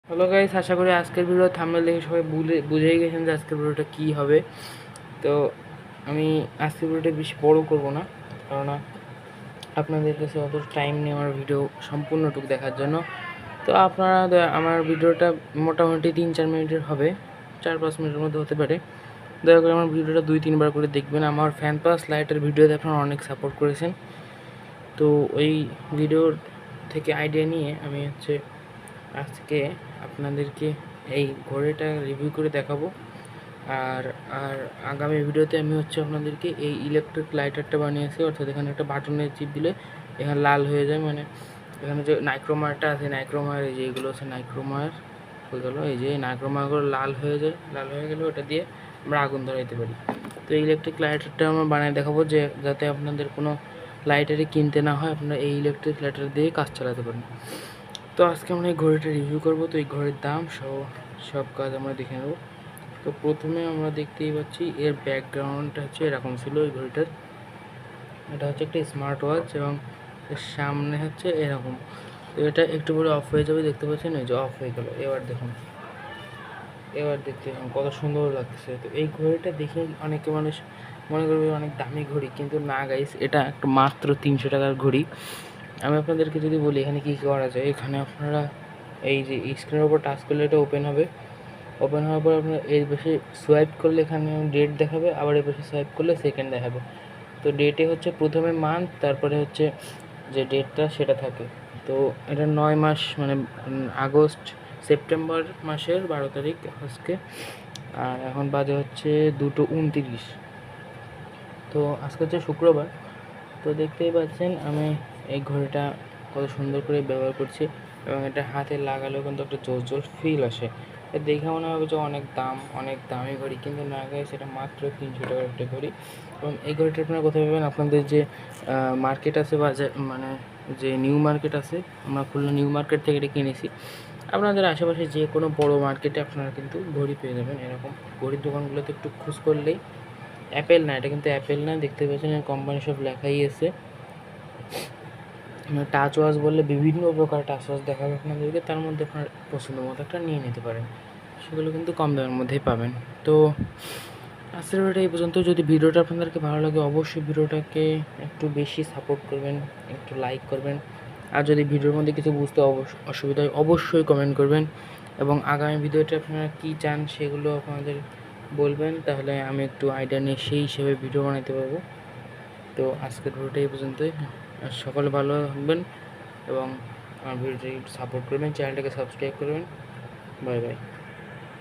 Hello guys, আশা করি আজকের video thumbnail দেখে সবাই বুঝেই গেছেন যে আজকের ভিডিওটা কী হবে। তো আমি আজকের ভিডিওটা বেশি বড় করব না, কেননা আপনাদের কাছে অত টাইম নেই আমার ভিডিও সম্পূর্ণটুকু দেখার জন্য। তো আপনারা আমার ভিডিওটা মোটামুটি 3-4 মিনিটের হবে, 4-5 মিনিটের মধ্যে হতে পারে। দয়া করে আমার ভিডিওটা 2-3 বার করে দেখবেন। আমার ফ্যান পাস লাইটের ভিডিওতে আপনারা অনেক সাপোর্ট করেছেন, তো ওই ভিডিওর থেকে আইডিয়া নিয়ে আমি আজকে আপনাদেরকে এই ঘড়িটা রিভিউ করে দেখাবো। আর আর আগামী ভিডিওতে আমি আপনাদেরকে এই ইলেকট্রিক লাইটারটা বানিয়েছি, অর্থাৎ এখানে একটা বাটনের চিপ দিলে এখানে লাল হয়ে যায়, মানে এখানে যে নাইক্রোমারটা আছে, নাইক্রোমার এই যে এগুলো আছে নাইক্রোমার হয়ে গেলো, এই যে নাইক্রোমারগুলো লাল হয়ে যায়, লাল হয়ে গেলে ওটা দিয়ে আমরা আগুন ধরাইতে পারি। তো এই ইলেকট্রিক লাইটারটা আমরা বানিয়ে দেখাবো, যে যাতে আপনাদের কোনো লাইটারই কিনতে না হয়, আপনারা এই ইলেকট্রিক লাইটার দিয়ে কাজ চালাতে পারেন। তো আজকে আমরা এই ঘড়িটা রিভিউ করব। তো এই ঘড়ির দাম সব কাজ আমরা দেখে নেব। তো প্রথমে আমরা দেখতেই পাচ্ছি এর ব্যাকগ্রাউন্ডটা এরকম ছিল এই ঘড়িটার। এটা একটা স্মার্ট ওয়াচ এবং এর সামনে এরকম। তো এটা একটু পরে অফ হয়ে যাবে, দেখতে পাচ্ছেন এই যে অফ হয়ে গেল। এবার দেখতে কত সুন্দর লাগছে। তো এই ঘড়িটা দেখে অনেকে মানুষ মনে করবে অনেক দামি ঘড়ি, কিন্তু না গাইস, এটা একটা মাত্র 300 টাকার ঘড়ি। আমি আপনাদেরকে যদি বলি এখানে কী করা যায়, এখানে আপনারা এই যে স্ক্রিনের উপর টাচ করলে এটা ওপেন হবে। ওপেন হওয়ার পর আপনারা এর পাশে সোয়াইপ করলে এখানে ডেট দেখাবে, আবার এর পাশে সোয়াইপ করলে সেকেন্ড দেখাবে। তো ডেটে প্রথমে মান্থ, তারপরে যে ডেটটা সেটা থাকে। তো এটা 9 মাস, মানে সেপ্টেম্বর মাসের 12 তারিখ আজকে। আর এখন বাজে 2:29। তো আজকে শুক্রবার। তো দেখতেই পাচ্ছেন আমি এই ঘড়িটা কত সুন্দর করে ব্যবহার করছি, এবং এটা হাতে লাগালেও কিন্তু একটা জোর ফিল আসে। এটা দেখে মনে হবে যে অনেক দামি ঘড়ি, কিন্তু না গায়ে সেটা মাত্র 300 টাকার একটা ঘড়ি। এবং এই ঘড়িটা আপনারা কোথায় পাবেন? আপনাদের যে মার্কেট আছে, বাজার মানে যে নিউ মার্কেট আছে, আমরা খুলনা নিউ মার্কেট থেকে এটা কিনেছি। আপনাদের আশেপাশে যে কোনো বড় মার্কেটে আপনারা কিন্তু ঘড়ি পেয়ে যাবেন। এরকম ঘড়ির দোকানগুলোতে একটু খোঁজ করলেই, অ্যাপেল না, এটা কিন্তু অ্যাপেল না, দেখতে পাচ্ছেন কোম্পানি সব লেখাই আছে। টাচ ওয়াচ বললে বিভিন্ন প্রকার টাচ ওয়াচ দেখাবে আপনাদেরকে, তার মধ্যে আপনার পছন্দ মতো একটা নিয়ে নিতে পারেন। সেগুলো কিন্তু কম দামের মধ্যেই পাবেন। তো আজকের ভিডিওটা এই পর্যন্ত। যদি ভিডিওটা আপনাদেরকে ভালো লাগে, অবশ্যই ভিডিওটাকে একটু বেশি সাপোর্ট করবেন, একটু লাইক করবেন। আর যদি ভিডিওর মধ্যে কিছু বুঝতে অসুবিধা হয়, অবশ্যই কমেন্ট করবেন। এবং আগামী ভিডিওতে আপনারা কী চান সেগুলো আপনাদের বলবেন, তাহলে আমি একটু আইডিয়া নিয়ে সেই হিসেবে ভিডিও বানাতে পারবো। তো আজকের ভিডিওটা এই পর্যন্তই। আর সকলে ভালো থাকবেন এবং আমার ভিডিওটি সাপোর্ট করবেন, চ্যানেলটাকে সাবস্ক্রাইব করবেন। Bye bye.